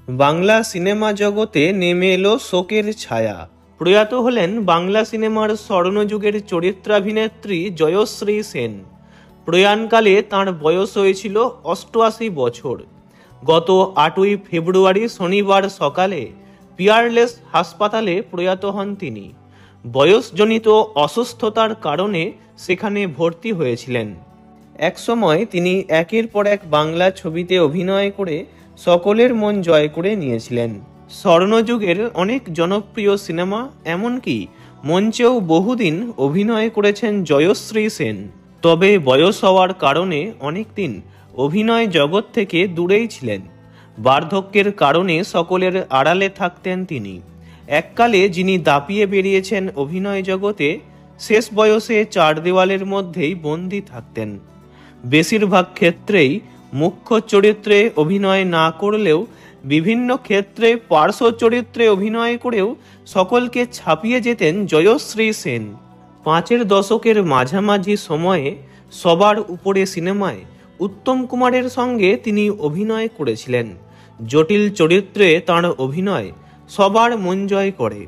Bangla cinema জগতে নেমে এলো শোকের ছায়া। প্রয়াত হলেন বাংলা সিনেমার স্বর্ণযুগের চরিত্রাভিনেত্রী জয়শ্রী সেন। প্রয়াণকালে তাঁর বয়স হয়েছিল ৮৮ বছর। গত ৮ই ফেব্রুয়ারি শনিবার সকালে পিয়ারলেস হাসপাতালে প্রয়াত হন তিনি। বয়সজনিত অসুস্থতার কারণে সেখানে ভর্তি হয়েছিলেন। একসময় তিনি একের পর এক বাংলা ছবিতে অভিনয় করে সকলের মন জয় করে নিয়েছিলেন। স্বর্ণযুগের অনেক জনপ্রিয় সিনেমা, এমনকি মঞ্চেও বহুদিন অভিনয় করেছেন জয়শ্রী সেন। তবে বয়স হওয়ার কারণে অনেকদিন অভিনয় জগৎ থেকে দূরেই ছিলেন। বার্ধক্যের কারণে সকলের আড়ালে থাকতেন তিনি। এককালে যিনি দাপিয়ে বেরিয়েছেন অভিনয় জগতে, শেষ বয়সে চার দেওয়ালের মধ্যেই বন্দী থাকতেন। বেশিরভাগ ক্ষেত্রেই মুখ্য চরিত্রে অভিনয় না করলেও বিভিন্ন ক্ষেত্রে পার্শ্ব চরিত্রে অভিনয় করেও সকলকে ছাপিয়ে যেতেন জয়শ্রী সেন। ৫-এর দশকের মাঝামাঝি সময়ে সবার উপরে সিনেমায় উত্তম কুমারের সঙ্গে তিনি অভিনয় করেছিলেন। জটিল চরিত্রে তাঁর অভিনয় সবার মন জয় করে।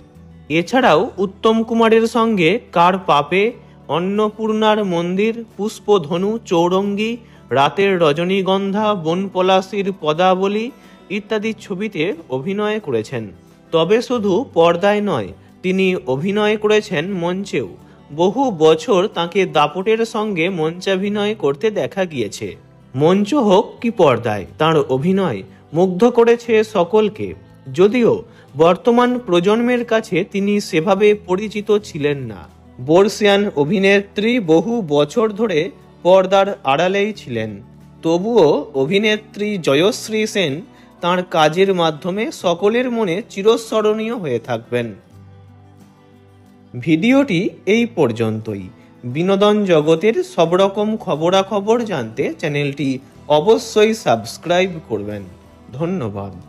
এছাড়াও উত্তম কুমারের সঙ্গে কার পাপে, অন্নপূর্ণার মন্দির, পুষ্পধনু, চৌরঙ্গী, রাতের রজনীগন্ধা, বনপলাশীর পদাবলী ইত্যাদি ছবিতে অভিনয় করেছেন। তবে শুধু পর্দায় নয়, তিনি অভিনয় করেছেন মঞ্চেও। বহু বছর তাঁকে দাপটের সঙ্গে মঞ্চাভিনয় করতে দেখা গিয়েছে। মঞ্চ হোক কি পর্দায়, তাঁর অভিনয় মুগ্ধ করেছে সকলকে। যদিও বর্তমান প্রজন্মের কাছে তিনি সেভাবে পরিচিত ছিলেন না। বর্ষিয়ান অভিনেত্রী, বহু বছর ধরে পর্দার আড়ালেই ছিলেন। তবুও অভিনেত্রী জয়শ্রী সেন তাঁর কাজের মাধ্যমে সকলের মনে চিরস্মরণীয় হয়ে থাকবেন। ভিডিওটি এই পর্যন্তই। বিনোদন জগতের সব রকম খবরাখবর জানতে চ্যানেলটি অবশ্যই সাবস্ক্রাইব করবেন। ধন্যবাদ।